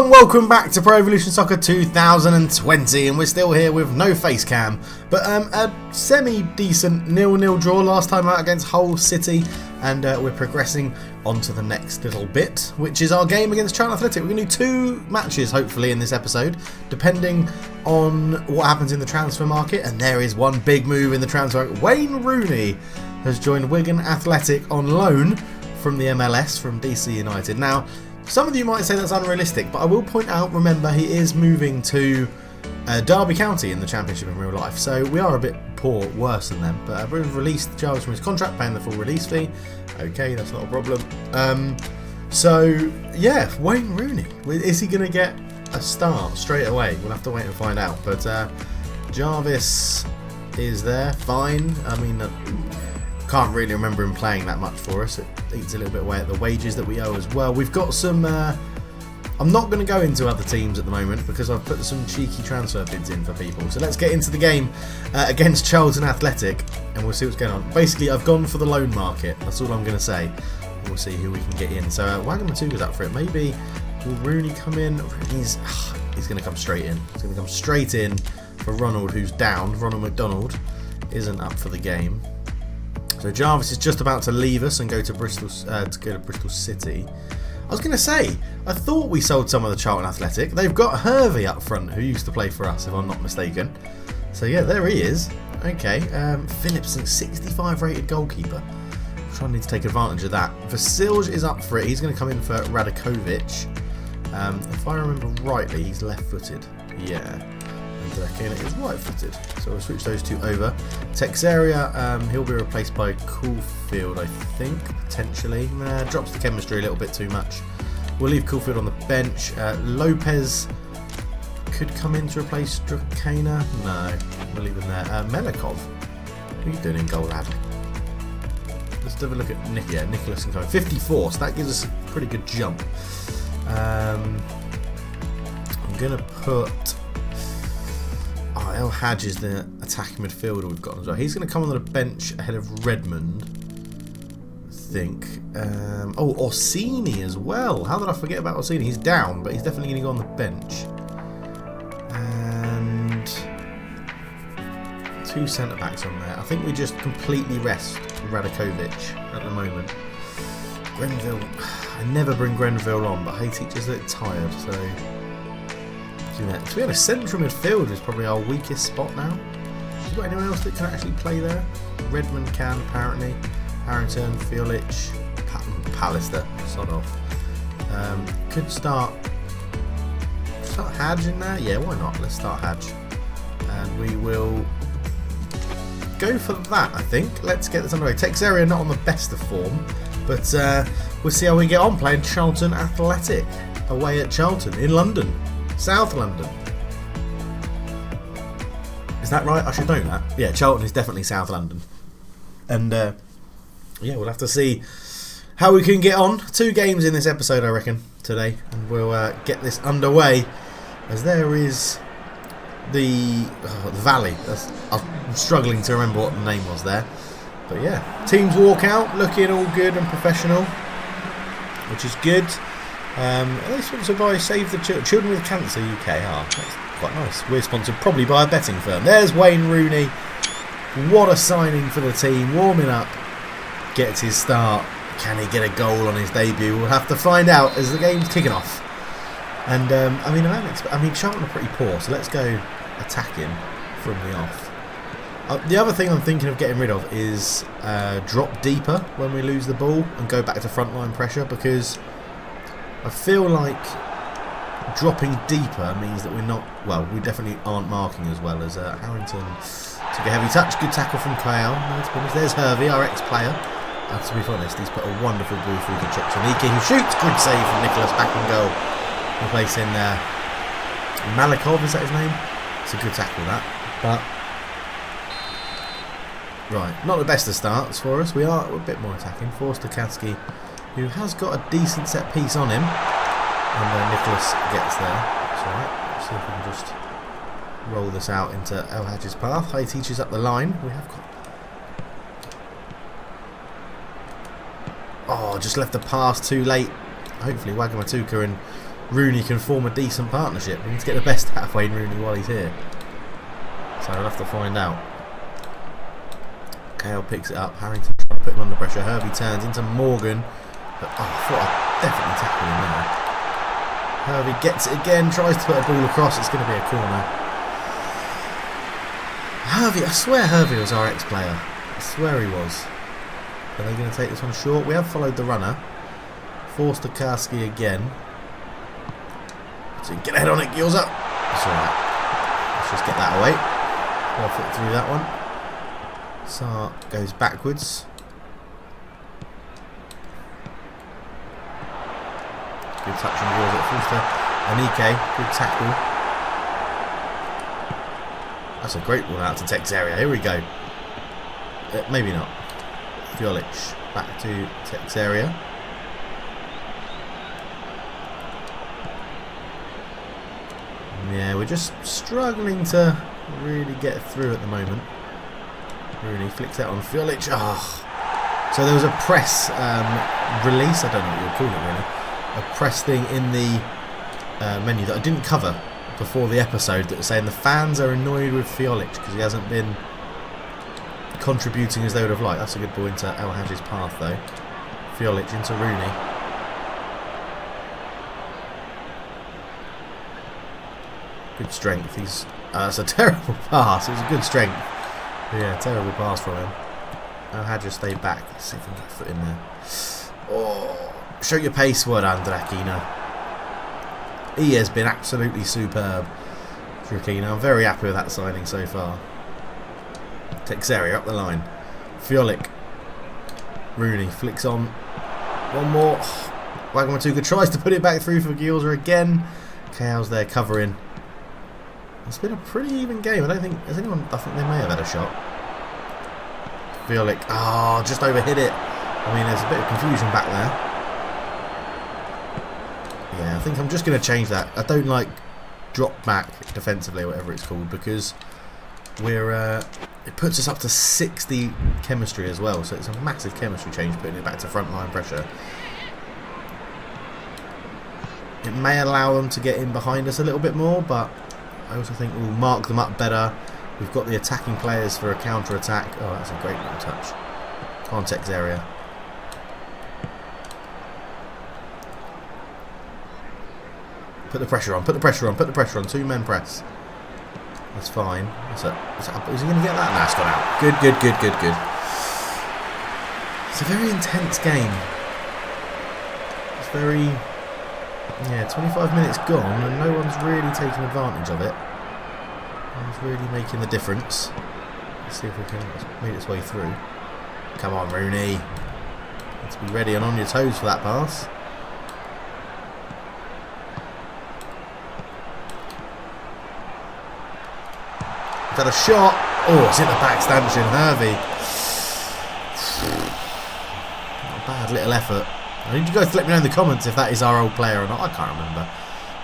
and welcome back to Pro Evolution Soccer 2020, and we're still here with no face cam, but a semi-decent 0-0 draw last time out against Hull City, and we're progressing on to the next little bit, which is our game against Charlton Athletic. We're going to do 2 matches, hopefully, in this episode, depending on what happens in the transfer market, and there is one big move in the transfer market. Wayne Rooney has joined Wigan Athletic on loan from the MLS, from DC United. Now, some of you might say that's unrealistic, but I will point out, remember, he is moving to Derby County in the Championship in real life, so we are a bit poor, worse than them. But we've released Jarvis from his contract, paying the full release fee. Okay, that's not a problem. So, yeah, Wayne Rooney. Is he going to get a start straight away? We'll have to wait and find out. But Jarvis is there, fine. I mean, can't really remember him playing that much for us. It eats a little bit away at the wages that we owe as well. We've got some... I'm not going to go into other teams at the moment because I've put some cheeky transfer bids in for people. So let's get into the game against Charlton Athletic and we'll see what's going on. Basically, I've gone for the loan market. That's all I'm going to say. And we'll see who we can get in. So Wigan Athletic is up for it. Maybe will Rooney come in? He's going to come straight in. He's going to come straight in for Ronald, who's down. Ronald McDonald isn't up for the game. So Jarvis is just about to leave us and go to Bristol City. I was going to say, I thought we sold some of the Charlton Athletic. They've got Herrera up front, who used to play for us, if I'm not mistaken. So yeah, there he is. Okay, Phillipson, 65 rated goalkeeper. I'm trying to take advantage of that. Vasilj is up for it. He's going to come in for Radakovic. If I remember rightly, he's left-footed. Yeah. And is right-footed. So we'll switch those two over. Texeria, he'll be replaced by Caulfield, I think, potentially. Drops the chemistry a little bit too much. We'll leave Caulfield on the bench. Lopez could come in to replace Drakena. No, we'll leave him there. Melikov, what are you doing in goal, lad? Let's have a look at Nick. Yeah, Nicholas can come in. 54, so that gives us a pretty good jump. I'm going to put... El Hadj is the attacking midfielder we've got as well. He's going to come on the bench ahead of Redmond, I think. Orsini as well. How did I forget about Orsini? He's down, but he's definitely going to go on the bench. And 2 centre-backs on there. I think we just completely rest Radakovic at the moment. Grenville, I never bring Grenville on, but Heady is a bit tired, so... To be honest, central midfield is probably our weakest spot now. Have you got anyone else that can actually play there? Redmond can, apparently. Harrington, Fiolich, Pallister, sod off. Could start Hadj in there? Yeah, why not? Let's start Hadj. And we will go for that, I think. Let's get this underway. Texeria not on the best of form, but we'll see how we get on playing Charlton Athletic away at Charlton in London. South London. Is that right? I should know that. Yeah, Charlton is definitely South London. And yeah, we'll have to see how we can get on. 2 games in this episode, I reckon, today. And we'll get this underway. As there is the Valley. I'm struggling to remember what the name was there. But yeah, teams walk out looking all good and professional, which is good. Are they sponsored by Save the Children with Cancer UK? That's quite nice. We're sponsored probably by a betting firm. There's Wayne Rooney. What a signing for the team. Warming up. Gets his start. Can he get a goal on his debut? We'll have to find out as the game's kicking off. And I mean, Charlton are pretty poor, so let's go attacking from the off. The other thing I'm thinking of getting rid of is drop deeper when we lose the ball and go back to frontline pressure, because I feel like dropping deeper means that we're not... Well, we definitely aren't marking as well as Harrington. Took a heavy touch. Good tackle from Kyle. There's Hervey, our ex-player. To be honest, he's put a wonderful ball through the check to Niki, who shoots. Good save from Nicholas, back in goal. Replacing Malikov, is that his name? It's a good tackle, that. But... Right, not the best of starts for us. We're a bit more attacking. Forster Katsky, who has got a decent set piece on him, and Nicholas gets there. That's alright. Let's see if we can just roll this out into El Hadj's path. He teaches up the line. We have got... Oh, just left the pass too late. Hopefully Wagamatuka and Rooney can form a decent partnership. We need to get the best out of Wayne Rooney while he's here. So I'll have to find out. Kale picks it up. Harrington trying to put him under pressure. Hervey turns into Morgan. But, oh, I thought I'd definitely tackle him there. Hervey gets it again. Tries to put a ball across. It's going to be a corner. Hervey, I swear Hervey was our ex-player. I swear he was. Are they going to take this one short? We have followed the runner. Forced to Karski again. So you can get a head on it, Gilza. That's alright. Let's just get that away. Well foot through that one. Sark goes backwards. Good touch on Gilza. Falls to Anike. Good tackle. That's a great one out to Texeria. Here we go. Maybe not. Fiolic back to Texeria. Yeah, we're just struggling to really get through at the moment. Rooney flicks out on Fiolic. Oh. So there was a press release, I don't know what you would call it really, a press thing in the menu that I didn't cover before the episode that was saying the fans are annoyed with Fiolic because he hasn't been contributing as they would have liked. That's a good ball into El Hadji's path though. Fiolic into Rooney. Good strength. He's that's a terrible pass. It was a good strength. But yeah, terrible pass from him. El Hadji stayed back. Let's see if we can get a foot in there. Oh, show your pace, well done, Drakina. He has been absolutely superb, Drakina. I'm very happy with that signing so far. Texeria up the line. Fiolic. Rooney flicks on. One more. Wagmatuka tries to put it back through for Gilza again. Kale's there covering. It's been a pretty even game. I don't think has anyone. I think they may have had a shot. Fiolic. Oh, just overhit it. I mean, there's a bit of confusion back there. Yeah, I think I'm just going to change that. I don't like drop back defensively or whatever it's called because we're. It puts us up to 60 chemistry as well, so it's a massive chemistry change putting it back to front line pressure. It may allow them to get in behind us a little bit more, but I also think we'll mark them up better. We've got the attacking players for a counter-attack. Oh, that's a great little touch. Context area. Put the pressure on, put the pressure on, put the pressure on. 2 men press. That's fine. Is he going to get that? Nah, it's gone out. Good, good, good, good, good. It's a very intense game. It's very... Yeah, 25 minutes gone and no one's really taking advantage of it. No one's really making the difference. Let's see if we can make its way through. Come on, Rooney. Let's be ready and on your toes for that pass. Got a shot. Oh, it's hit the back stanchion. Hervey. Not a bad little effort. I need you guys to let me know in the comments if that is our old player or not. I can't remember.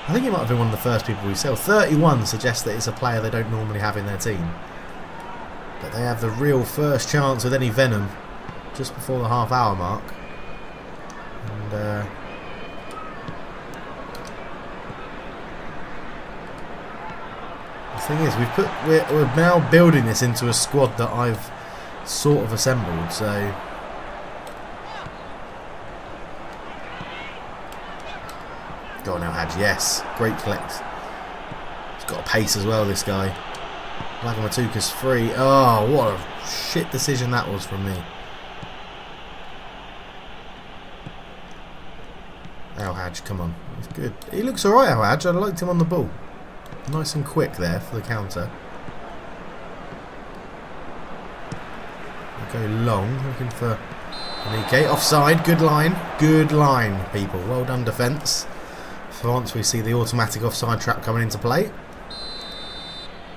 I think it might have been one of the first people we sell. 31 suggests that it's a player they don't normally have in their team. But they have the real first chance with any venom just before the half-hour mark. And the thing is, we're now building this into a squad that I've sort of assembled. So. Go on now, Hadj. Yes. Great flex. He's got a pace as well, this guy. Wagmatuka's free. Oh, what a shit decision that was from me. El Hadj, come on. He's good. He looks alright, El Hadj. I liked him on the ball. Nice and quick there for the counter. We'll go long, looking for Anike. Offside. Good line. Good line, people. Well done, defence. Once we see the automatic offside trap coming into play,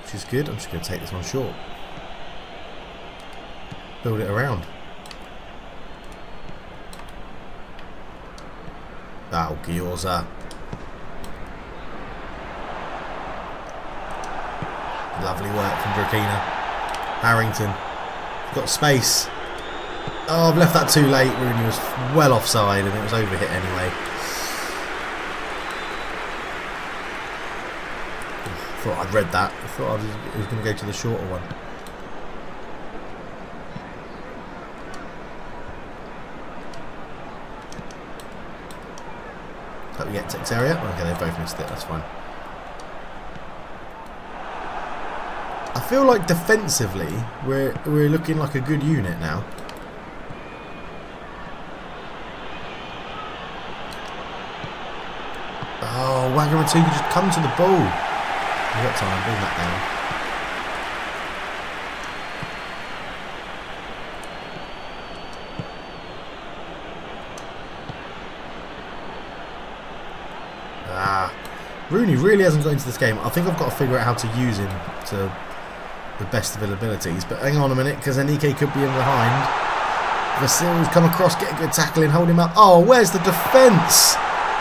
which is good. I'm just going to take this one short. Build it around. Oh, Gyoza. Lovely work from Drakina. Harrington. Got space. Oh, I've left that too late. Rooney was well offside and it was overhit anyway. thought I'd read that. I thought it was going to go to the shorter one. Hope we get to Herrera. Okay, they both missed it. That's fine. I feel like defensively we're looking like a good unit now. Oh, Wigan Athletic just come to the ball. We've got time. Bring that down. Rooney really hasn't got into this game. I think I've got to figure out how to use him to the best of his abilities. But hang on a minute, because Anike could be in behind. Vasil's come across, get a good tackle in, hold him up. Oh, where's the defence?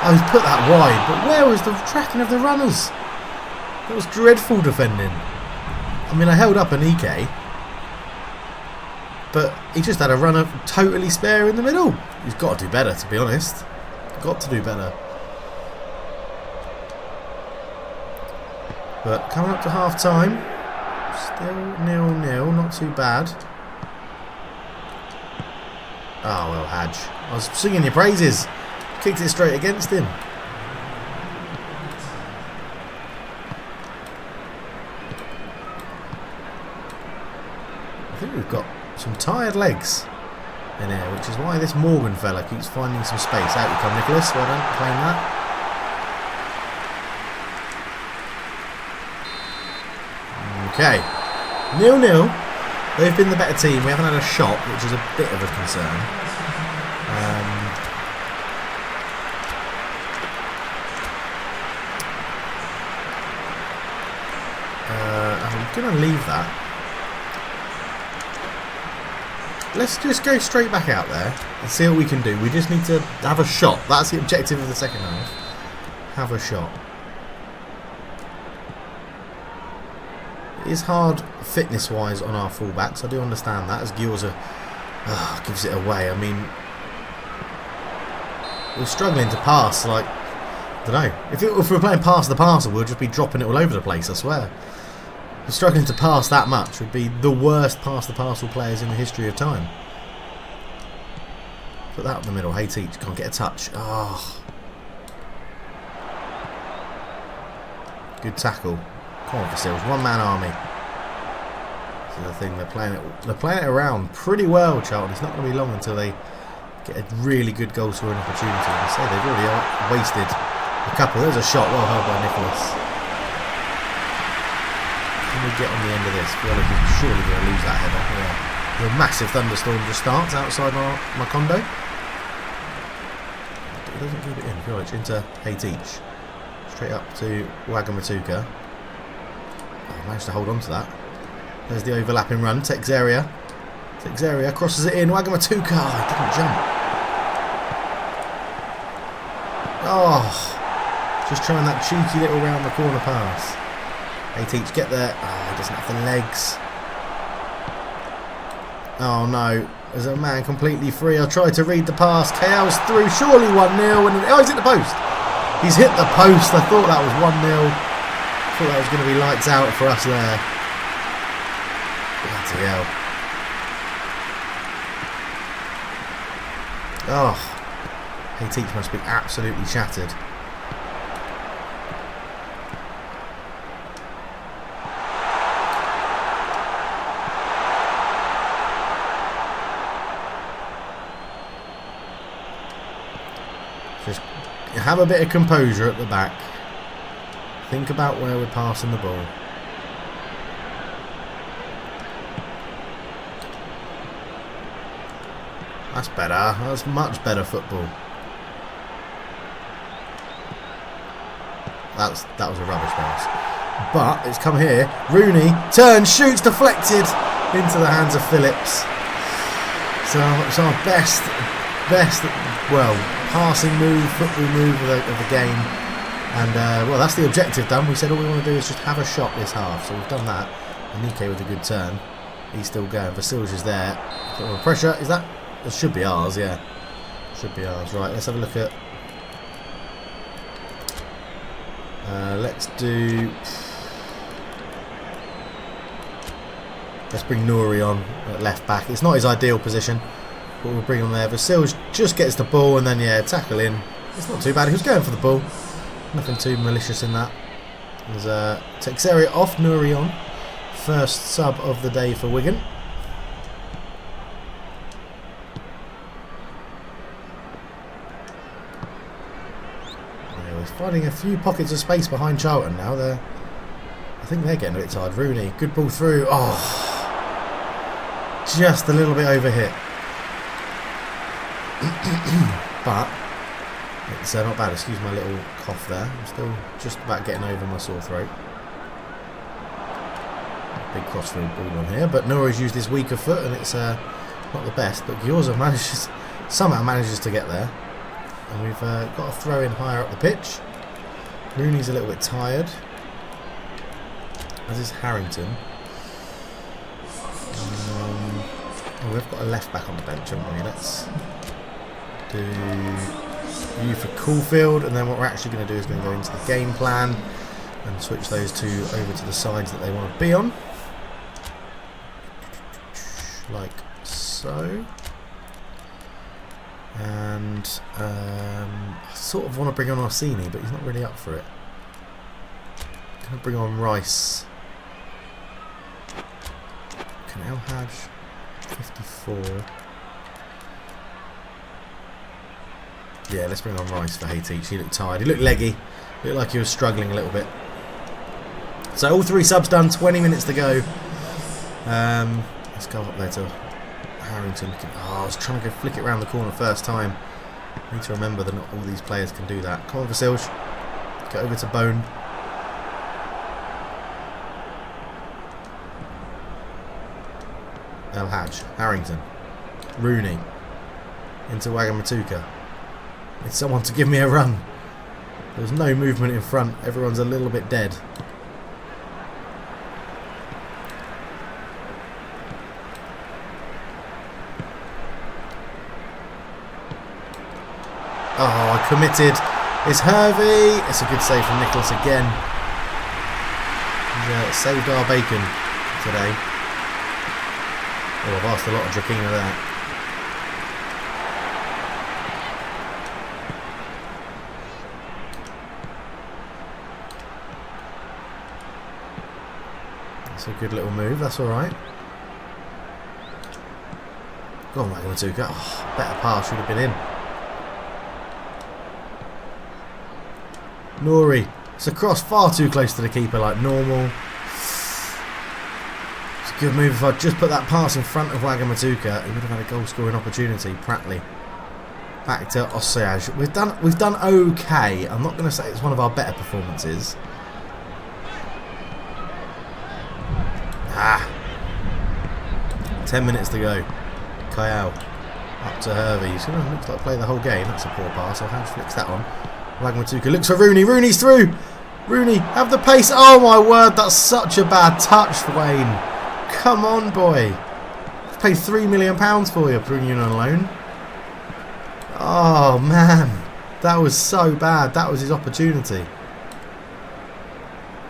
Oh, he's put that wide. But where was the tracking of the runners? That was dreadful defending. I mean, I held up Anike, but he just had a runner totally spare in the middle. He's got to do better, to be honest. Got to do better. But coming up to half time, still 0-0, not too bad. Oh well, Hadj. I was singing your praises. Kicked it straight against him. I think we've got some tired legs in here, which is why this Morgan fella keeps finding some space. Out you come, Nicholas. Well done, playing that. Okay, 0-0. They've been the better team. We haven't had a shot, which is a bit of a concern. I'm going to leave that. Let's just go straight back out there and see what we can do. We just need to have a shot. That's the objective of the second half. Have a shot. It is hard fitness-wise on our fullbacks. I do understand that, as Gilza gives it away. I mean, we're struggling to pass. Like, I don't know. If we're playing pass the parcel, we'll just be dropping it all over the place. I swear. We're struggling to pass that much. We'd be the worst pass the parcel players in the history of time. Put that up the middle. Hey, teach. Can't get a touch. Oh. Good tackle. Come on, Vasils. One-man army. This is the thing. They're playing it around pretty well, Charlton. It's not going to be long until they get a really good goal scoring opportunity. I say they've already wasted a couple. There's a shot well held by Nicholas. Can we get on the end of this? I feel like he's surely going to lose that header. Yeah. The massive thunderstorm just starts outside my condo. It doesn't keep it in. I feel like it's into Hey Teach. Straight up to Wagamatuka. Oh, managed to hold on to that. There's the overlapping run. Takes area. Crosses it in. Wagamatuka. Oh, he didn't jump. Oh. Just trying that cheeky little round the corner pass. Hey Teach, get there. Oh, he doesn't have the legs. Oh no. There's a man completely free. I tried to read the pass. KL's through. Surely 1-0. Oh, he's hit the post. He's hit the post. I thought that was 1-0. Thought that was going to be lights out for us there. Bloody hell. Oh. Hey Teach must be absolutely shattered. Just have a bit of composure at the back. Think about where we're passing the ball. That's better. That's much better football. That was a rubbish pass. But it's come here. Rooney turns, shoots, deflected into the hands of Phillips. So it's our best, well, passing move, football move of the game. And, well, that's the objective done. We said all we want to do is just have a shot this half. So we've done that. Anike with a good turn. He's still going. Vasil's is there. Pressure. Is that? It should be ours, yeah. Should be ours. Right, let's have a look at... let's do... Let's bring Nouri on at left back. It's not his ideal position, but we'll bring him there. Vasil just gets the ball and then, yeah, tackle in. It's not too bad. He was going for the ball. Nothing too malicious in that. There's Texeria off, Nouri on. First sub of the day for Wigan. He's finding a few pockets of space behind Charlton now. I think they're getting a bit tired. Rooney, good ball through. Oh, just a little bit overhit. But it's not bad. Excuse my little cough there. I'm still just about getting over my sore throat. Big crossfield ball on here, but Nouri's used his weaker foot and it's not the best, but Gyorza somehow manages to get there. And we've got a throw in higher up the pitch. Rooney's a little bit tired, as is Harrington. We've got a left back on the bench, haven't we? Let's do you for Caulfield, and then what we're actually going to do is going to go into the game plan and switch those two over to the sides that they want to be on. Like so. And I sort of want to bring on Orsini, but he's not really up for it. I'm going to bring on Rice. Can El Hadj 54. Yeah, let's bring on Rice for Haiti. He looked tired. He looked leggy. He looked like he was struggling a little bit. So all three subs done. 20 minutes to go. Let's go up there to Harrington. Oh, I was trying to go flick it around the corner first time. I need to remember that not all these players can do that. Come on, Vasilj. Get over to Bone. El Hadj. Harrington. Rooney. Into Wagamatuka. Need someone to give me a run. There's no movement in front. Everyone's a little bit dead. Oh, I committed. It's Hervey. It's a good save from Nicholas again. He's saved our bacon today. Oh, I've asked a lot of Drakina there. That's a good little move. That's all right. Go on, Wagamatuka. Oh, better pass should have been in. Nouri. It's a cross far too close to the keeper like normal. It's a good move. If I'd just put that pass in front of Wagamatuka, he would have had a goal scoring opportunity. Pratley. Back to Ossiaj. We've done okay. I'm not going to say it's one of our better performances. Ah. 10 minutes to go. Kayal. Up to Hervey. He's going to look like play the whole game. That's a poor pass. I'll have to flicks that one. Wagamatuka looks for Rooney. Rooney's through. Rooney, have the pace. Oh my word, that's such a bad touch, Wayne. Come on, boy. I've paid £3 million for you, bringing you on loan. Oh man, that was so bad. That was his opportunity.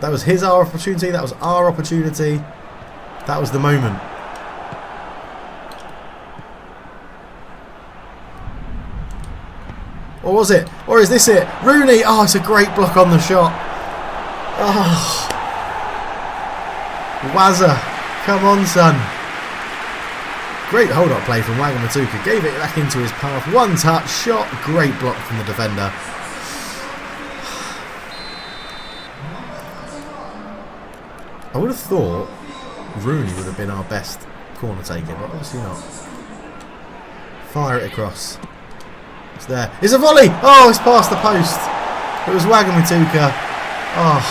That was our opportunity. That was our opportunity. That was the moment. Or was it? Or is this it? Rooney! Oh, it's a great block on the shot. Oh. Wazza. Come on, son. Great hold-up play from Wagamatuka. Gave it back into his path. One touch. Shot. Great block from the defender. I would have thought Rooney would have been our best corner taker, but obviously not. Fire it across. It's there. It's a volley! Oh, it's past the post. It was Wagamatuka. Oh.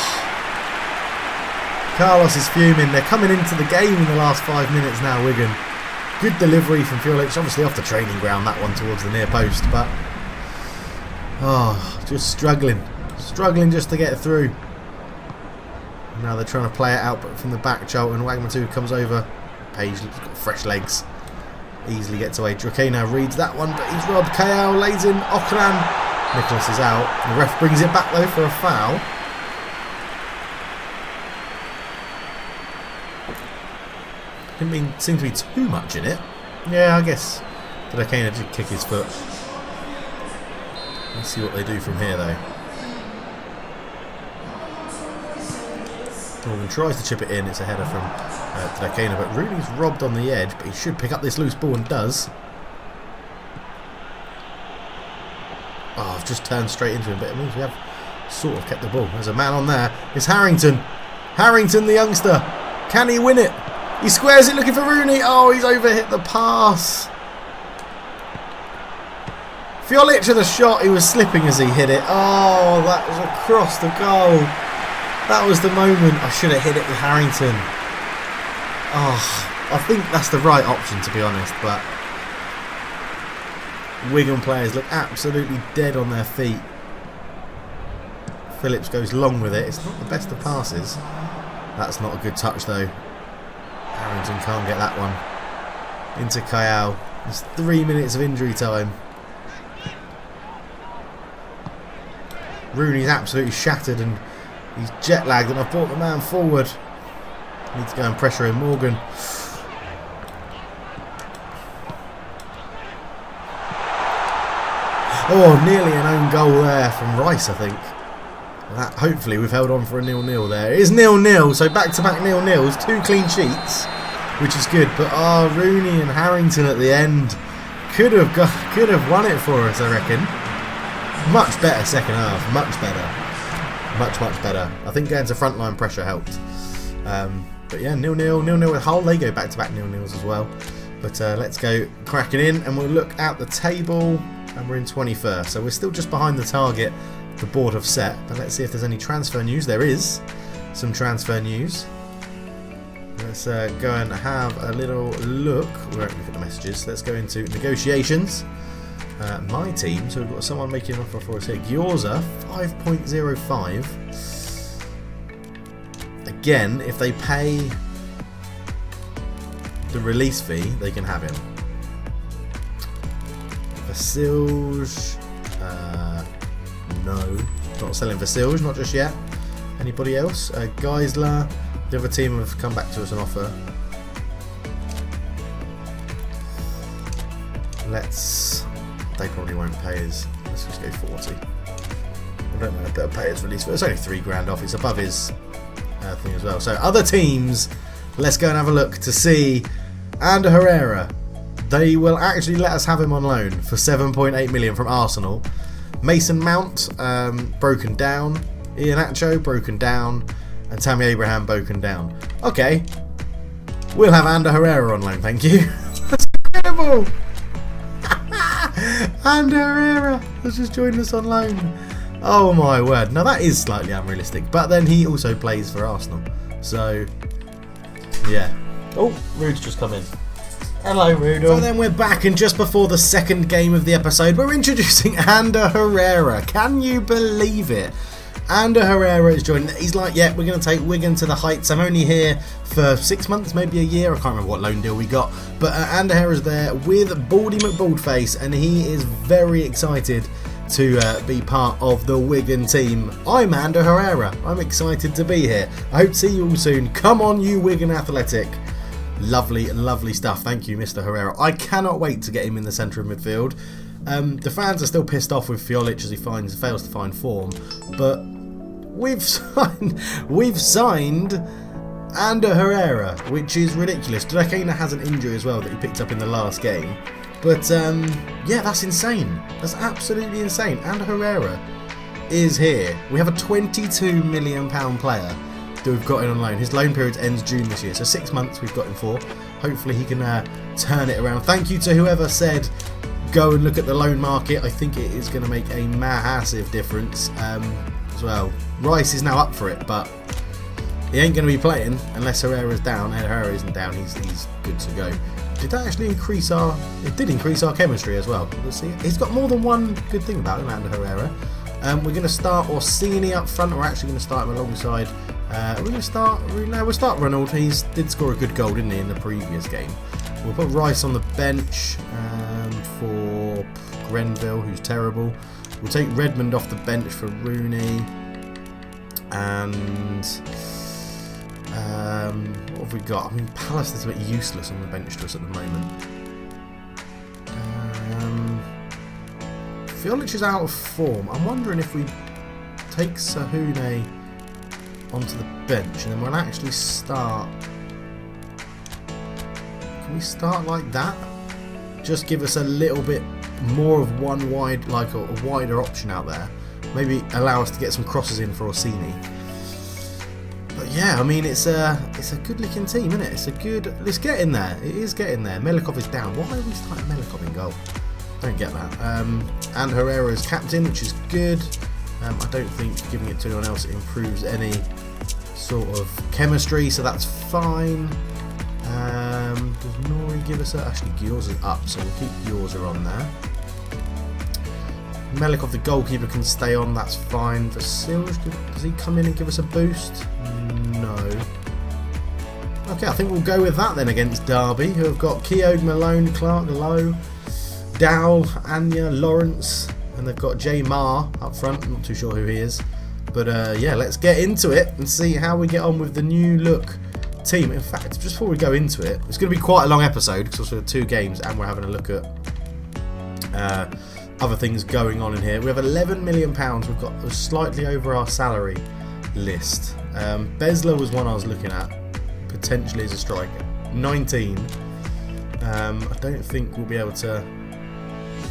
Carlos is fuming. They're coming into the game in the last 5 minutes now, Wigan. Good delivery from Fjolic. Obviously off the training ground, that one towards the near post, but... Oh, just struggling. Struggling just to get through. Now they're trying to play it out, but from the back, Charlton. Wagamatuka comes over. Page has got fresh legs. Easily gets away. Drakina reads that one, but he's robbed. Kayal lays in. Okran. Nicholas is out. The ref brings it back though for a foul. Didn't seem to be too much in it. Yeah, I guess Delacaina did kick his foot. Let's see what they do from here, though. Morgan tries to chip it in. It's a header from Delacaina, but Rooney's robbed on the edge, but he should pick up this loose ball and does. Oh, I've just turned straight into him, but it means we have sort of kept the ball. There's a man on there. It's Harrington. Harrington, the youngster. Can he win it? He squares it looking for Rooney. Oh, he's overhit the pass. Fiolic with a shot. He was slipping as he hit it. Oh, that was across the goal. That was the moment. I should have hit it with Harrington. Oh, I think that's the right option, to be honest, but Wigan players look absolutely dead on their feet. Phillips goes long with it. It's not the best of passes. That's not a good touch, though. Harrington can't get that one. Into Kayal. There's 3 minutes of injury time. Rooney's absolutely shattered and he's jet lagged, and I've brought the man forward. Need to go and pressure him. Morgan. Oh, nearly an own goal there from Rice, I think. That, hopefully we've held on for a 0-0 there. It is 0-0, so back-to-back 0-0s, 2 clean sheets, which is good. But Rooney and Harrington at the end could have won it for us, I reckon. Much better second half, much better. Much better. I think going to frontline pressure helped. But yeah, 0-0 with Hull. They go back-to-back 0-0s as well. But let's go cracking in, and we'll look at the table. And we're in 21st, so we're still just behind the target the board have set. But let's see if there's any transfer news. There is some transfer news. Let's go and have a little look. We won't look at the messages. Let's go into negotiations. My team, so we've got someone making an offer for us here. Gyorza, 5.05. Again, if they pay the release fee, they can have him. Vasilj, no, not selling Vasilj, not just yet. Anybody else? Geisler, the other team have come back to us an offer. They probably won't pay us. Let's just go 40. I don't know if they'll pay his release, but it's only £3 off. It's above his thing as well. So other teams, let's go and have a look to see. And Herrera. They will actually let us have him on loan for 7.8 million from Arsenal. Mason Mount, broken down. Iheanacho, broken down. And Tammy Abraham, broken down. Okay. We'll have Ander Herrera on loan, thank you. That's incredible. Ander Herrera has just joined us on loan. Oh my word. Now that is slightly unrealistic. But then he also plays for Arsenal. So, yeah. Oh, Rude's just come in. Hello, Rudolph. So then we're back, and just before the second game of the episode, we're introducing Ander Herrera. Can you believe it? Ander Herrera is joining. He's like, yeah, we're going to take Wigan to the heights. I'm only here for 6 months, maybe a year. I can't remember what loan deal we got. But Ander Herrera's there with Baldy McBaldface, and he is very excited to be part of the Wigan team. I'm Ander Herrera. I'm excited to be here. I hope to see you all soon. Come on, you Wigan Athletic. Lovely, lovely stuff. Thank you, Mr. Herrera. I cannot wait to get him in the centre of midfield. The fans are still pissed off with Fiolic as he fails to find form, but we've signed Ander Herrera, which is ridiculous. Delacaina has an injury as well that he picked up in the last game, but yeah, that's insane. That's absolutely insane. Ander Herrera is here. We have a £22 million player that we've got in on loan. His loan period ends June this year, so 6 months we've got him for. Hopefully he can turn it around. Thank you to whoever said go and look at the loan market. I think it is going to make a massive difference as well. Rice is now up for it, but he ain't going to be playing unless Herrera's down. Herrera isn't down, he's good to go. Did that actually increase our... It did increase our chemistry as well. We'll see. He's got more than one good thing about him, Ander Herrera. We're going to start Orsini up front. We're actually going to start him alongside... we'll start Ronald. He did score a good goal, didn't he, in the previous game. We'll put Rice on the bench for Grenville, who's terrible. We'll take Redmond off the bench for Rooney. And What have we got? I mean, Palace is a bit useless on the bench to us at the moment. Fiolic is out of form. I'm wondering if we take Sahune onto the bench and then we'll actually start. Can we start like that? Just give us a little bit more of one wide, like a wider option out there. Maybe allow us to get some crosses in for Orsini. But yeah, I mean, it's a good looking team, isn't it? It's a good. Let's get in there. It is getting there. Melikov is down. Why are we starting Melikov in goal? Don't get that. And Herrera is captain, which is good. I don't think giving it to anyone else improves any sort of chemistry, so that's fine. Does Nori give us a... Actually, Gyorza's up, so we'll keep Gyorza on there. Melikov, the goalkeeper, can stay on, that's fine. Vasilj, does he come in and give us a boost? No. Okay, I think we'll go with that then against Derby, who have got Keogh, Malone, Clark, Lowe, Dowell, Anya, Lawrence, and they've got J. Marr up front. I'm not too sure who he is. But yeah, let's get into it and see how we get on with the new look team. In fact, just before we go into it, it's going to be quite a long episode because we're 2 games and we're having a look at other things going on in here. We have £11 million. We've got slightly over our salary list. Besler was one I was looking at, potentially as a striker. 19. I don't think we'll be able to.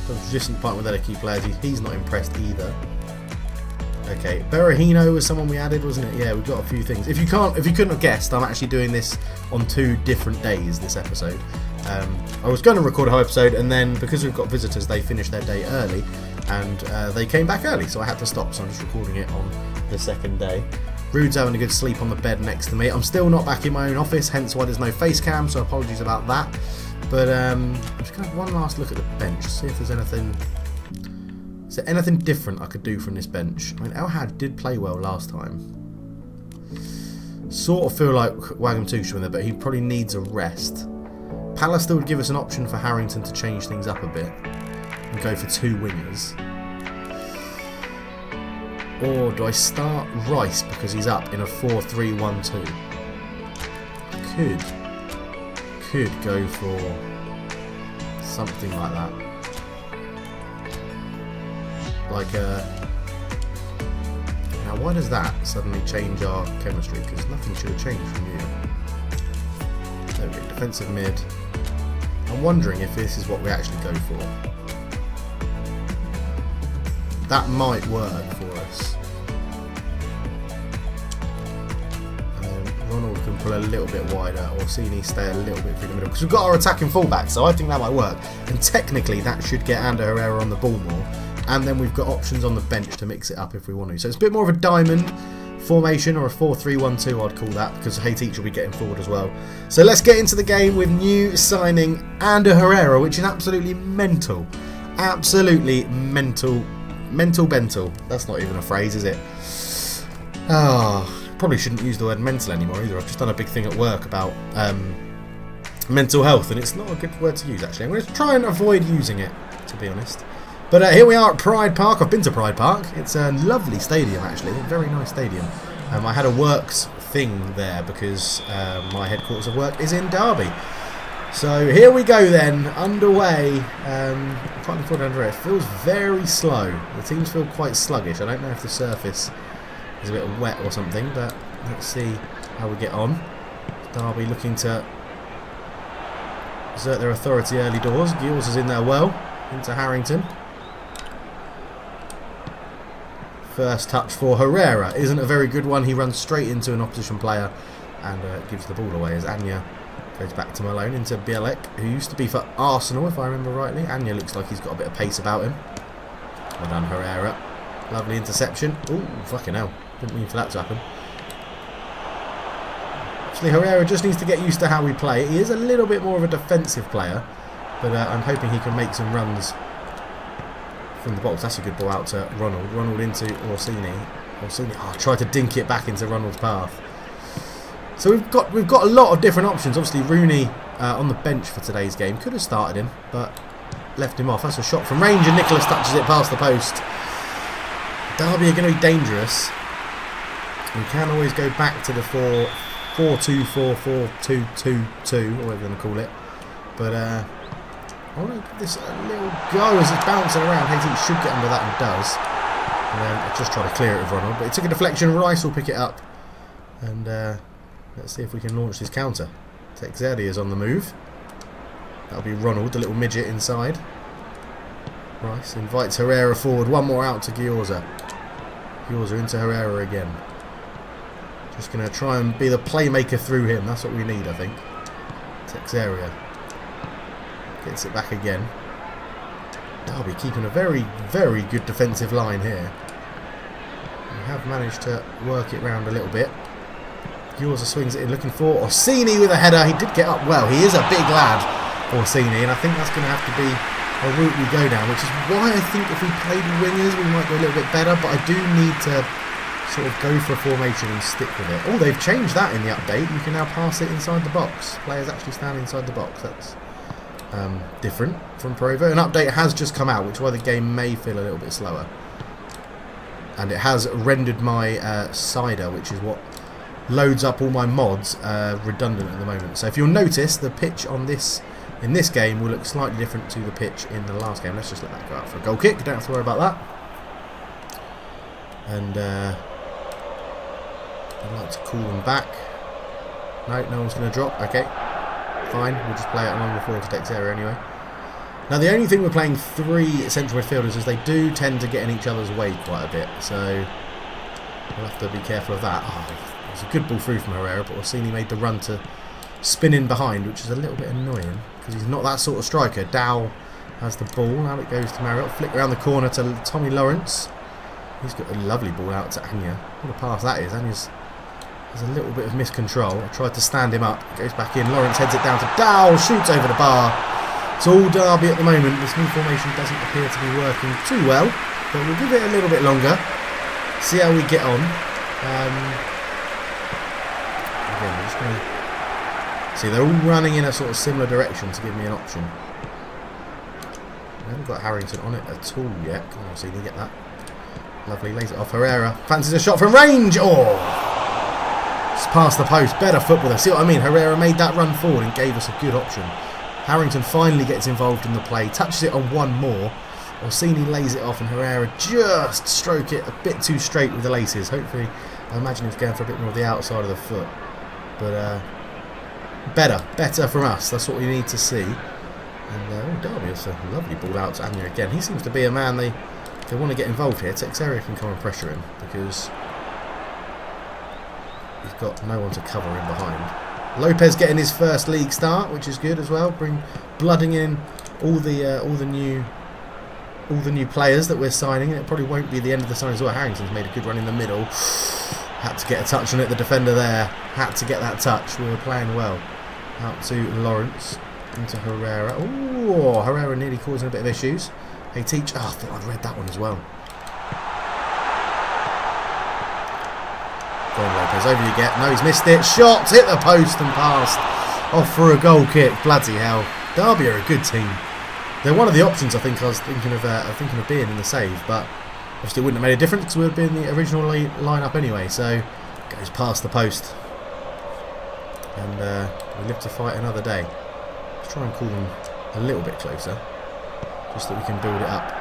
The distant partner with other key players, he's not impressed either. Okay, Berahino was someone we added, wasn't it? Yeah, we've got a few things. If you couldn't have guessed, I'm actually doing this on 2 different days. This episode, I was going to record a whole episode, and then because we've got visitors, they finished their day early, and they came back early, so I had to stop. So I'm just recording it on the 2nd day. Rude's having a good sleep on the bed next to me. I'm still not back in my own office, hence why there's no face cam. So apologies about that. But I'm just going to have one last look at the bench, see if there's anything. Is there anything different I could do from this bench? I mean, El Had did play well last time. Sort of feel like Wagam Tuchel in there, but he probably needs a rest. Palace still would give us an option for Harrington to change things up a bit and go for 2 wingers. Or do I start Rice because he's up in a 4-3-1-2? Could go for something like that. Like now why does that suddenly change our chemistry? Because nothing should have changed from you. There we go, defensive mid. I'm wondering if this is what we actually go for. That might work for us. Ronald can pull a little bit wider, or Orsini stay a little bit through the middle, because we've got our attacking fullback, so I think that might work. And technically that should get Ander Herrera on the ball more, and then we've got options on the bench to mix it up if we want to. So it's a bit more of a diamond formation, or a 4-3-1-2 I'd call that, because Heady will be getting forward as well. So let's get into the game with new signing Ander Herrera, which is absolutely mental. Absolutely mental. Mental bental. That's not even a phrase, is it? Probably shouldn't use the word mental anymore either. I've just done a big thing at work about mental health, and it's not a good word to use actually. I'm going to try and avoid using it, to be honest. But here we are at Pride Park. I've been to Pride Park. It's a lovely stadium actually, a very nice stadium. I had a works thing there because my headquarters of work is in Derby. So here we go then, underway. I can't look forward under it. It feels very slow. The teams feel quite sluggish. I don't know if the surface is a bit wet or something, but let's see how we get on. Derby looking to exert their authority early doors. Gills is in there well, into Harrington. First touch for Herrera isn't a very good one. He runs straight into an opposition player and gives the ball away as Anya goes back to Malone into Bielek, who used to be for Arsenal if I remember rightly. Anya looks like he's got a bit of pace about him. Well done Herrera. Lovely interception. Ooh, fucking hell. Didn't mean for that to happen. Actually, Herrera just needs to get used to how we play. He is a little bit more of a defensive player, but I'm hoping he can make some runs from the box. That's a good ball out to Ronald. Ronald into Orsini. Orsini, tried to dink it back into Ronald's path. So we've got a lot of different options. Obviously, Rooney on the bench for today's game. Could have started him, but left him off. That's a shot from range, and Nicholas touches it past the post. Derby are going to be dangerous. We can always go back to the 4-2-4-4-2-2-2, or whatever you want to call it. But I want to give this a little go as it's bouncing around. Heady should get under that and does. And then I just try to clear it with Ronald, but it took a deflection. Rice will pick it up. And let's see if we can launch this counter. Herrera is on the move. That'll be Ronald, the little midget inside. Rice invites Herrera forward. One more out to Gyorza. Gyorza into Herrera again. Just going to try and be the playmaker through him. That's what we need, I think. Herrera gets it back again. Derby keeping a very, very good defensive line here. We have managed to work it round a little bit. Gyorza swings it in, looking for Orsini with a header. He did get up well. He is a big lad, Orsini, and I think that's going to have to be a route we go down, which is why I think if we played wingers we might go a little bit better, but I do need to sort of go for a formation and stick with it. Oh, they've changed that in the update. You can now pass it inside the box. Players actually stand inside the box. That's different from Provo. An update has just come out, which is why the game may feel a little bit slower. And it has rendered my cider, which is what loads up all my mods, redundant at the moment. So if you'll notice, the pitch on this in this game will look slightly different to the pitch in the last game. Let's just let that go out for a goal kick. Don't have to worry about that. And I'd like to call them back. No one's going to drop. Okay, fine. We'll just play it along the forward to Herrera anyway. Now the only thing we're playing three central midfielders is they do tend to get in each other's way quite a bit. So we'll have to be careful of that. Oh, it was a good ball through from Herrera, but Orsini made the run to spin in behind, which is a little bit annoying because he's not that sort of striker. Dow has the ball. Now it goes to Marriott. Flick around the corner to Tommy Lawrence. He's got a lovely ball out to Anya. What a pass that is. Anya's has a little bit of miscontrol. I tried to stand him up. Goes back in. Lawrence heads it down to Dow. Shoots over the bar. It's all Derby at the moment. This new formation doesn't appear to be working too well, but we'll give it a little bit longer. See how we get on. Again, we're just going to see, they're all running in a sort of similar direction to give me an option. I haven't got Harrington on it at all yet. Come on, see, you get that. Lovely, lays it off. Herrera fancies a shot from range. Oh, it's past the post. Better football there. See what I mean? Herrera made that run forward and gave us a good option. Harrington finally gets involved in the play, touches it on one more. Orsini lays it off and Herrera just stroke it a bit too straight with the laces. Hopefully, I imagine he's going for a bit more of the outside of the foot. But better from us. That's what we need to see. And Derby has a lovely ball out to Anya again. He seems to be a man they want to get involved here. Herrera can come and pressure him because he's got no one to cover him behind. Lopez getting his first league start, which is good as well. Blooding in all the new players that we're signing. It probably won't be the end of the signing as well. Harrington's made a good run in the middle. Had to get a touch on it. The defender there had to get that touch. We were playing well. Out to Lawrence, into Herrera. Oh, Herrera nearly causing a bit of issues. Hey, teach. Oh, I thought I'd read that one as well. Go on, Lopez. Over you get. No, he's missed it. Shot. Hit the post and passed. Off for a goal kick. Bloody hell. Derby are a good team. They're one of the options I think I was thinking of being in the save, but obviously it wouldn't have made a difference because we would have been in the original line-up anyway. So goes past the post. And we live to fight another day. Let's try and call them a little bit closer, just so we can build it up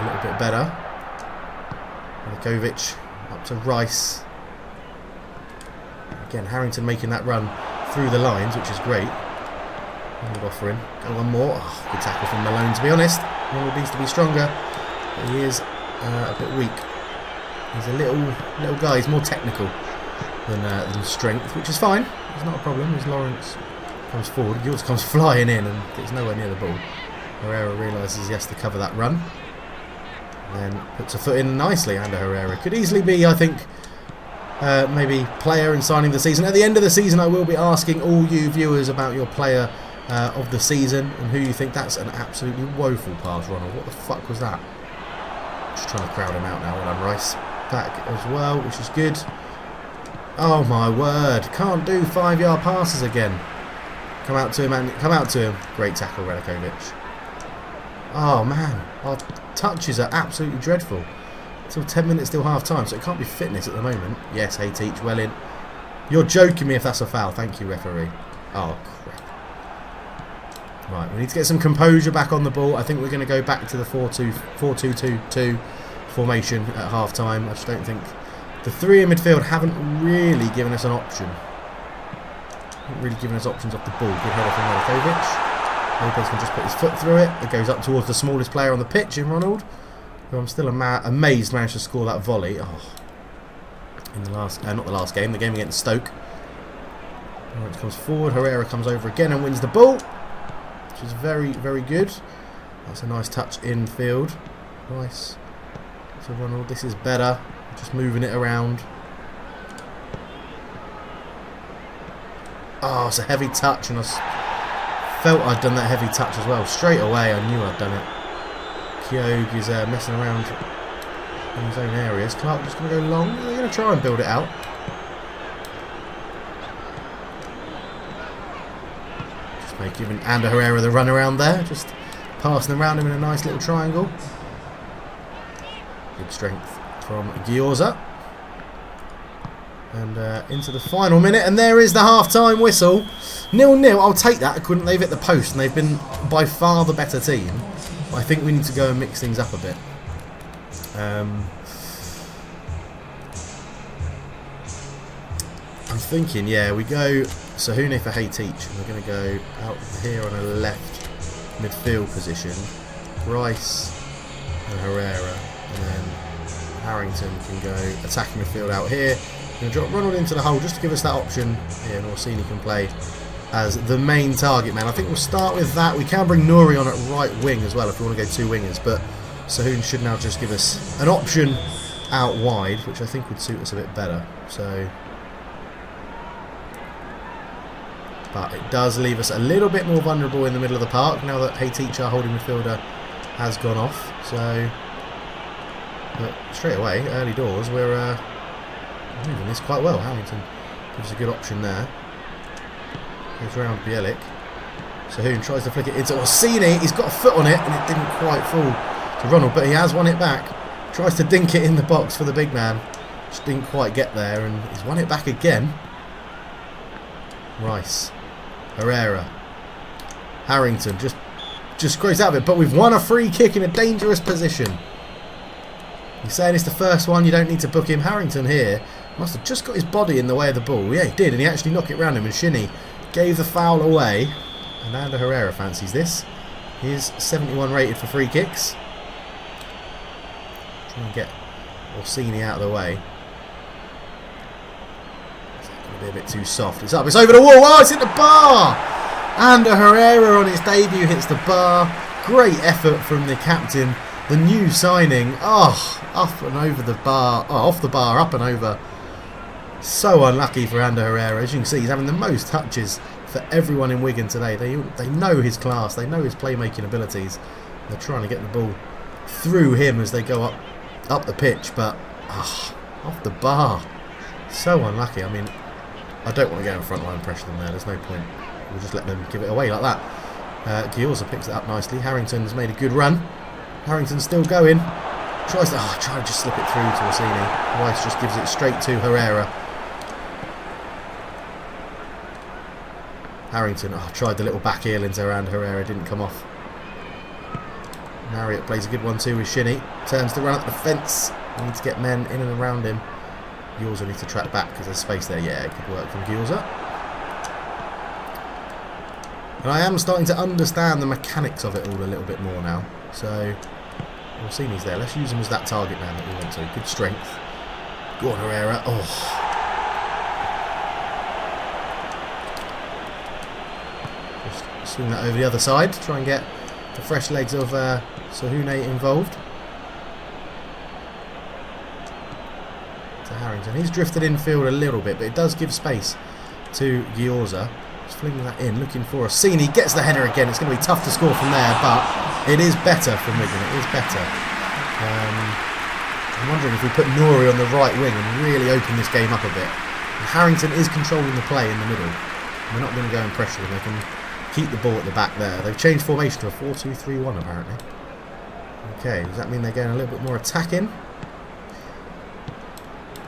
a little bit better. Kovic up to Rice. Again, Harrington making that run through the lines, which is great. Hold off for him. Go one more. Oh, good tackle from Malone, to be honest. Ronald needs to be stronger, but he is a bit weak. He's a little guy. He's more technical than strength, which is fine. It's not a problem. As Lawrence comes forward, Gyorza comes flying in and gets nowhere near the ball. Herrera realises he has to cover that run. And then puts a foot in nicely under Herrera. Could easily be, I think, maybe player and signing the season. At the end of the season, I will be asking all you viewers about your player of the season and who you think. That's an absolutely woeful pass, Ronald. What the fuck was that? Just trying to crowd him out now. Well done, Rice. Back as well, which is good. Oh my word. Can't do 5-yard passes again. Come out to him, and come out to him. Great tackle, Kovic. Oh man, our touches are absolutely dreadful. Till 10 minutes till half time, so it can't be fitness at the moment. Yes, hey teach, well in. You're joking me if that's a foul. Thank you, referee. Oh, crap. Right, we need to get some composure back on the ball. I think we're going to go back to the 4-2-2 formation at half-time. I just don't think... The three in midfield haven't really given us an option. Haven't really given us options off the ball. Good header from Markovic. Lopez can just put his foot through it. It goes up towards the smallest player on the pitch in Ronald, who I'm still amazed managed to score that volley. Oh, in the last, not the last game, the game against Stoke. It comes forward. Herrera comes over again and wins the ball, which is very, very good. That's a nice touch infield. Nice. So Ronald, this is better. Just moving it around. Oh, it's a heavy touch, and I felt I'd done that heavy touch as well. Straight away, I knew I'd done it. Kyogue is messing around in his own areas. Clark just going to go long. They're going to try and build it out. Just giving Ander Herrera the run around there. Just passing around him in a nice little triangle. Good strength from Gyorza. And into the final minute, and there is the half-time whistle. 0-0, I'll take that. I couldn't. They've hit the post, and they've been by far the better team. But I think we need to go and mix things up a bit. I'm thinking, yeah, we go Sahune for Hey-Teach, and we're going to go out here on a left midfield position. Rice and Herrera, and then Harrington can go attacking midfield out here. Going to drop Ronald into the hole just to give us that option. Yeah, and Orsini can play as the main target man. I think we'll start with that. We can bring Nouri on at right wing as well if we want to go two wingers, but Sahune should now just give us an option out wide, which I think would suit us a bit better. So, but it does leave us a little bit more vulnerable in the middle of the park now that Hey-Teach, our holding midfielder, has gone off. So, but straight away, early doors, we're moving this quite well. Harrington gives a good option there. Goes round Bielik. Sahune tries to flick it into Orsini. He's got a foot on it and it didn't quite fall to Ronald, but he has won it back. Tries to dink it in the box for the big man. Just didn't quite get there, and he's won it back again. Rice. Herrera. Harrington just scrapes out of it, but we've won a free kick in a dangerous position. You're saying it's the first one, you don't need to book him. Harrington here must have just got his body in the way of the ball. Yeah, he did, and he actually knocked it round him, and Shinnie gave the foul away. And Ander Herrera fancies this. He is 71 rated for free kicks. Try and get Orsini out of the way. It's going to be a bit too soft. It's up, it's over the wall. Oh, it's hit the bar! Ander Herrera on his debut hits the bar. Great effort from the captain. The new signing. Oh, up and over the bar. Oh, off the bar, up and over. So unlucky for Ander Herrera. As you can see, he's having the most touches for everyone in Wigan today. They know his class. They know his playmaking abilities. They're trying to get the ball through him as they go up the pitch, but off the bar. So unlucky. I mean, I don't want to go in front line and pressure them there. There's no point. We'll just let them give it away like that. Gyorza picks it up nicely. Harrington's made a good run. Harrington's still going. Tries to try to just slip it through to Orsini. Rice just gives it straight to Herrera. Harrington tried the little back heel into around Herrera, didn't come off. Marriott plays a good one too with Shinnie. Turns to run up the fence. We need to get men in and around him. Gyorza needs to track back because there's space there. Yeah, good work from Gyorza. And I am starting to understand the mechanics of it all a little bit more now. So, Orsini's there. Let's use him as that target man that we want to. Good strength. Go on, Herrera. Oh. Just swing that over the other side. Try and get the fresh legs of Sahune involved. To Harrington. He's drifted infield a little bit, but it does give space to Gyorza. Just flinging that in, looking for Orsini. Gets the header again. It's going to be tough to score from there, but it is better from Wigan. It is better. I'm wondering if we put Nouri on the right wing and really open this game up a bit. And Harrington is controlling the play in the middle. We're not going to go and pressure them. They can keep the ball at the back there. They've changed formation to a 4-2-3-1 apparently. Okay, does that mean they're going a little bit more attacking?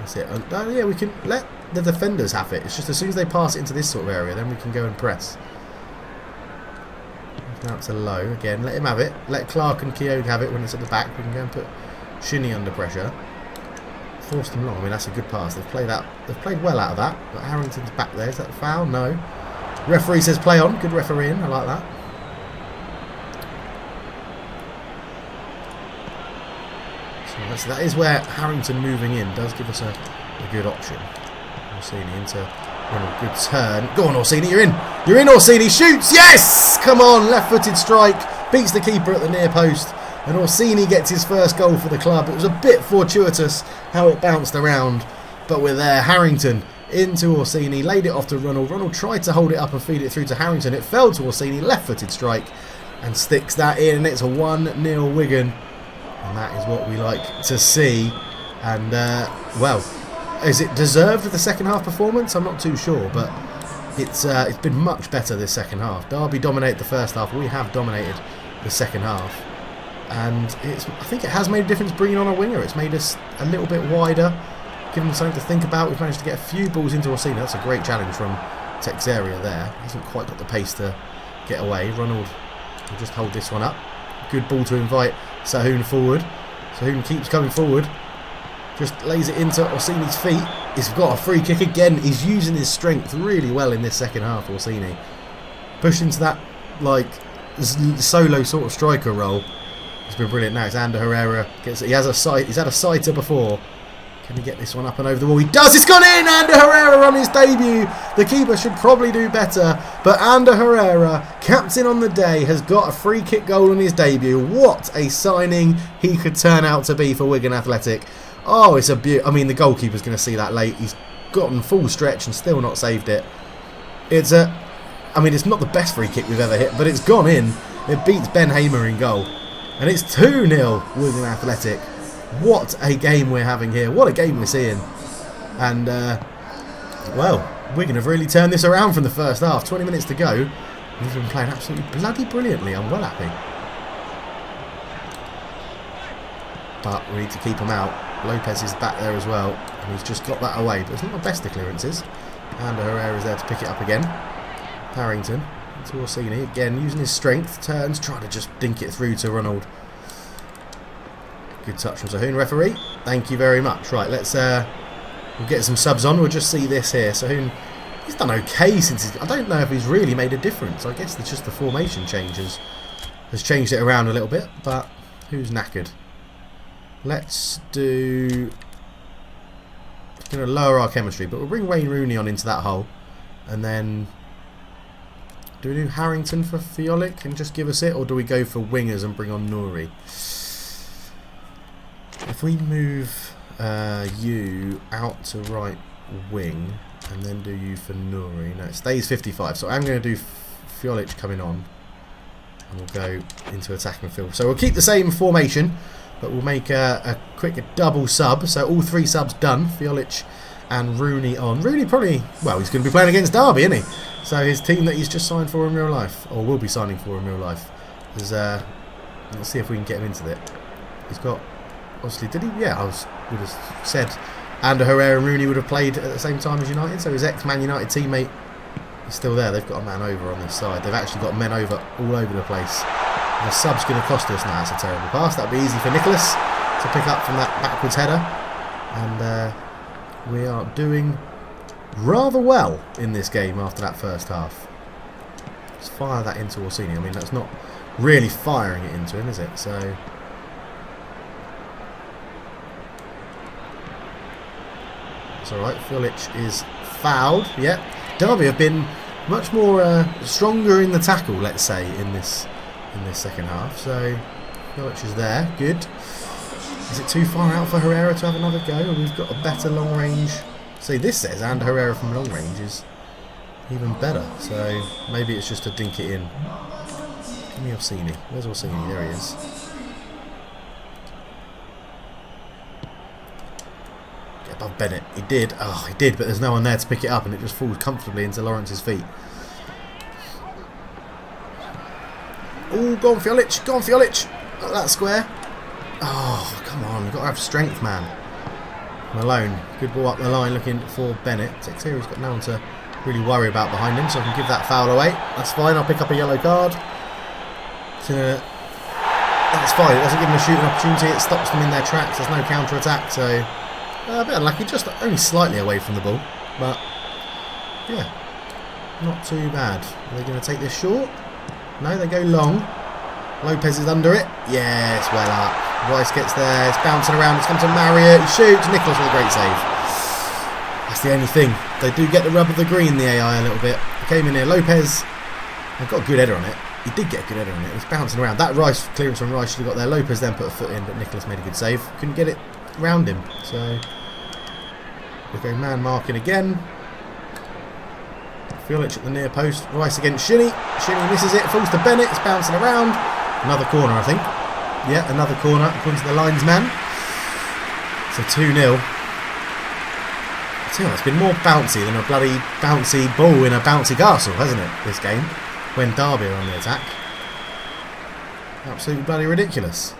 That's it. Yeah, we can let the defenders have it. It's just as soon as they pass it into this sort of area, then we can go and press. Now it's a low again. Let him have it. Let Clark and Keogh have it when it's at the back. We can go and put Shinnie under pressure. Force them long. I mean, that's a good pass. They've played well out of that. But Harrington's back there. Is that a foul? No. Referee says play on. Good refereeing. I like that. So that is where Harrington moving in does give us a good option. Orsini into Ronald. Good turn. Go on, Orsini. You're in. You're in, Orsini. Shoots. Yes! Come on. Left-footed strike. Beats the keeper at the near post. And Orsini gets his first goal for the club. It was a bit fortuitous how it bounced around. But we're there. Harrington into Orsini. Laid it off to Ronald. Ronald tried to hold it up and feed it through to Harrington. It fell to Orsini. Left-footed strike. And sticks that in. And it's a 1-0 Wigan. And that is what we like to see. And, well, is it deserved with the second half performance? I'm not too sure, but it's been much better this second half. Derby dominated the first half. We have dominated the second half. And I think it has made a difference bringing on a winger. It's made us a little bit wider, given them something to think about. We've managed to get a few balls into Orsini. That's a great challenge from Texeria there. He hasn't quite got the pace to get away. Ronald will just hold this one up. Good ball to invite Sahun forward. Sahun keeps coming forward. Just lays it into Orsini's feet. He's got a free kick again. He's using his strength really well in this second half, Orsini. Pushed into that, like, solo sort of striker role. It's been brilliant. Now it's Ander Herrera. He's had a sighter before. Can he get this one up and over the wall? He does! It's gone in! Ander Herrera on his debut! The keeper should probably do better. But Ander Herrera, captain on the day, has got a free kick goal on his debut. What a signing he could turn out to be for Wigan Athletic. Oh, it's a beaut. I mean, the goalkeeper's going to see that late. He's gotten full stretch and still not saved it. I mean, it's not the best free kick we've ever hit, but it's gone in. It beats Ben Hamer in goal. And it's 2-0 Wigan Athletic. What a game we're having here. What a game we're seeing. And, well, Wigan have really turned this around from the first half. 20 minutes to go. We've been playing absolutely bloody brilliantly. I'm well happy. But we need to keep him out. Lopez is back there as well. And he's just got that away. But it's not the best of clearances. And Herrera is there to pick it up again. Harrington to Orsini. Again, using his strength. Turns, trying to just dink it through to Ronald. Good touch from Sahun. Referee, thank you very much. Right, let's we'll get some subs on. We'll just see this here. Sahun, he's done okay since I don't know if he's really made a difference. I guess it's just the formation changes has changed it around a little bit. But who's knackered? Let's do. It's going to lower our chemistry, but we'll bring Wayne Rooney on into that hole, and then do we do Harrington for Fiolic and just give us it, or do we go for wingers and bring on Nouri? If we move you out to right wing and then do you for Nouri, no, it stays 55. So I'm going to do Fiolic coming on, and we'll go into attacking field. So we'll keep the same formation, but we'll make a quick double sub. So all three subs done. Fiolic and Rooney on. Rooney probably, well, he's going to be playing against Derby, isn't he? So his team that he's just signed for in real life, or will be signing for in real life, is let's see if we can get him into it. He's got, obviously, did he? Yeah, would have said Ander Herrera and Rooney would have played at the same time as United. So his ex-Man United teammate is still there. They've got a man over on this side. They've actually got men over all over the place. The sub's going to cost us now. It's a terrible pass. That'll be easy for Nicholas to pick up from that backwards header. And we are doing rather well in this game after that first half. Let's fire that into Orsini. I mean, that's not really firing it into him, is it? So it's alright. Fiolic is fouled. Yep. Derby have been much more stronger in the tackle, let's say, in this second half. So Fiolic is there. Good. Is it too far out for Herrera to have another go? Or we've got a better long range. See, this says and Herrera from long range is even better. So maybe it's just to dink it in. Give me Orsini. Where's Orsini? There he is. Get above Bennett. He did. Oh, he did, but there's no one there to pick it up, and it just falls comfortably into Lawrence's feet. Oh, go on, Fiolic. Go on, Fiolic. Not that square. Oh, come on. You've got to have strength, man. Malone, good ball up the line looking for Bennett. Texeria's got no one to really worry about behind him, so I can give that foul away. That's fine, I'll pick up a yellow card. That's fine, it doesn't give them a shooting opportunity, it stops them in their tracks, there's no counter-attack, so a bit unlucky, just only slightly away from the ball, but yeah, not too bad. Are they going to take this short? No, they go long. Lopez is under it. Yeah, it's well up. Rice gets there, it's bouncing around, it's come to Marriott, he shoots, Nicholas with a great save. That's the only thing. They do get the rub of the green, the AI, a little bit. They came in here, Lopez, they've got a good header on it. He did get a good header on it, it's bouncing around. That Rice clearance from Rice should have got there. Lopez then put a foot in, but Nicholas made a good save. Couldn't get it round him, so we go man marking again. Fiolic at the near post, Rice against Shinnie. Shinnie misses it, falls to Bennett, it's bouncing around. Another corner, I think. Yeah, another corner according to the linesman. So 2-0. I tell you what, it's been more bouncy than a bloody bouncy ball in a bouncy castle, hasn't it, this game? When Derby are on the attack. Absolutely bloody ridiculous.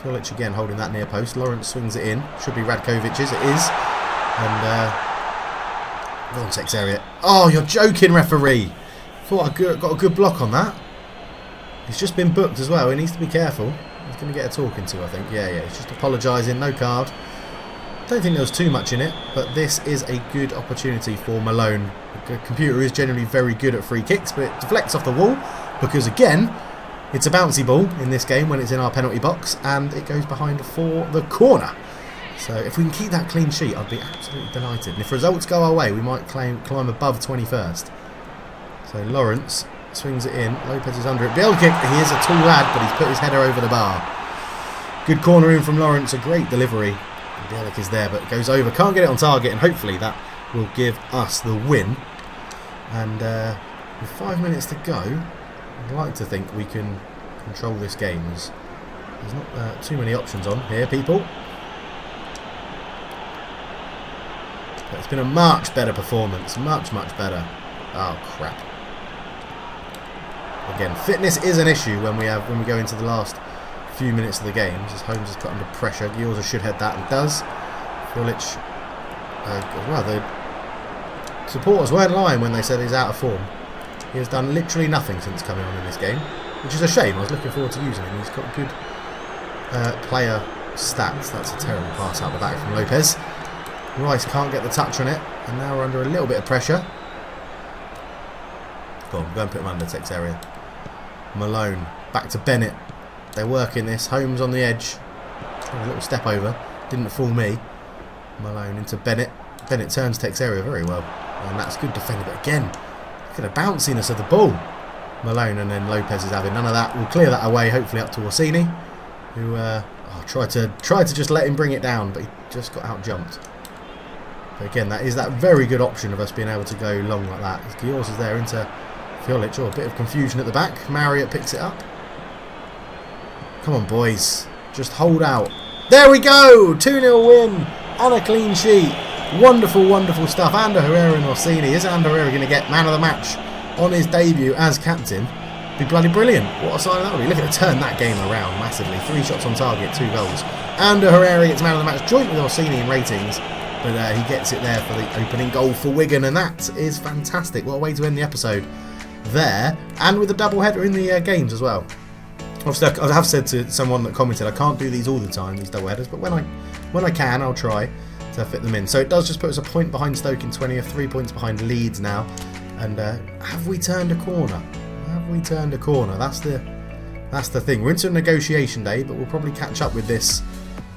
Fiolic again holding that near post. Lawrence swings it in. Should be Radkovic's, it is. And on Texeria. Oh, you're joking, referee. Thought I got a good block on that. He's just been booked as well. He needs to be careful. He's going to get a talking to, I think. Yeah, he's just apologising. No card. Don't think there was too much in it, but this is a good opportunity for Malone. The computer is generally very good at free kicks, but it deflects off the wall because, again, it's a bouncy ball in this game when it's in our penalty box, and it goes behind for the corner. So if we can keep that clean sheet, I'd be absolutely delighted. And if results go our way, we might climb above 21st. So Lawrence swings it in. Lopez is under it. Bill kick. He is a tall lad, but he's put his header over the bar. Good corner in from Lawrence. A great delivery. Bielik is there, but it goes over. Can't get it on target, and hopefully that will give us the win. And with 5 minutes to go, I'd like to think we can control this game. There's not too many options on here, people. But it's been a much better performance. Much better. Oh, crap. Again, fitness is an issue when we go into the last few minutes of the game. As Holmes is put under pressure. Giorza should head that and does. Fiolic, well, the supporters weren't lying when they said he's out of form. He has done literally nothing since coming on in this game, which is a shame. I was looking forward to using him. He's got good player stats. That's a terrible pass out the back from Lopez. Rice can't get the touch on it, and now we're under a little bit of pressure. Go on, go and put him under Tex area. Malone, back to Bennett. They're working this. Holmes on the edge. A little step over. Didn't fool me. Malone into Bennett. Bennett turns Tex area very well. And that's good defending. But again, look at the bounciness of the ball. Malone, and then Lopez is having none of that. We'll clear that away, hopefully up to Orsini, who tried to just let him bring it down, but he just got out jumped. But again, that is that very good option of us being able to go long like that. Giorza is there into Fiolic. Oh, a bit of confusion at the back. Marriott picks it up. Come on, boys. Just hold out. There we go! 2-0 win and a clean sheet. Wonderful, wonderful stuff. Ander Herrera and Orsini. Is Ander Herrera going to get man of the match on his debut as captain? Be bloody brilliant. What a sign that would be. Look at to turn that game around massively. 3 shots on target, 2 goals. Ander Herrera gets man of the match, joint with Orsini in ratings. But he gets it there for the opening goal for Wigan, and that is fantastic. What a way to end the episode there, and with a double header in the games as well. Obviously, I have said to someone that commented, I can't do these all the time, these double headers, but when I can, I'll try to fit them in. So it does just put us a point behind Stoke in 20th, 3 points behind Leeds now. And have we turned a corner? Have we turned a corner? That's the thing. We're into a negotiation day, but we'll probably catch up with this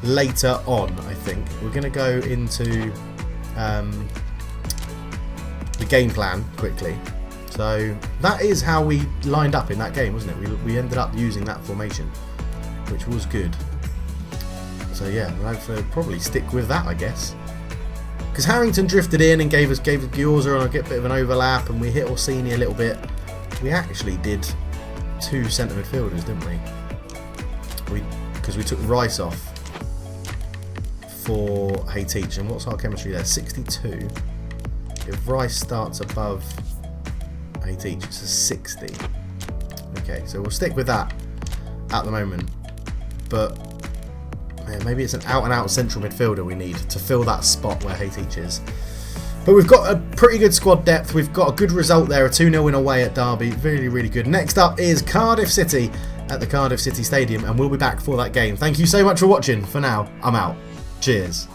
later on, I think. We're going to go into the game plan quickly. So that is how we lined up in that game, wasn't it? We ended up using that formation, which was good. So yeah, we'll hopefully probably stick with that, I guess. Because Harrington drifted in and gave us Giorza on a bit of an overlap, and we hit Orsini a little bit. We actually did 2 centre midfielders, didn't we? Because we took Rice off for heady, and what's our chemistry there? 62. If Rice starts above heady, it's a 60. Okay, so we'll stick with that at the moment. But Yeah, maybe it's an out-and-out central midfielder we need to fill that spot where Heady is. But we've got a pretty good squad depth. We've got a good result there, a 2-0 win away at Derby. Really, really good. Next up is Cardiff City at the Cardiff City Stadium, and we'll be back for that game. Thank you so much for watching. For now, I'm out. Cheers.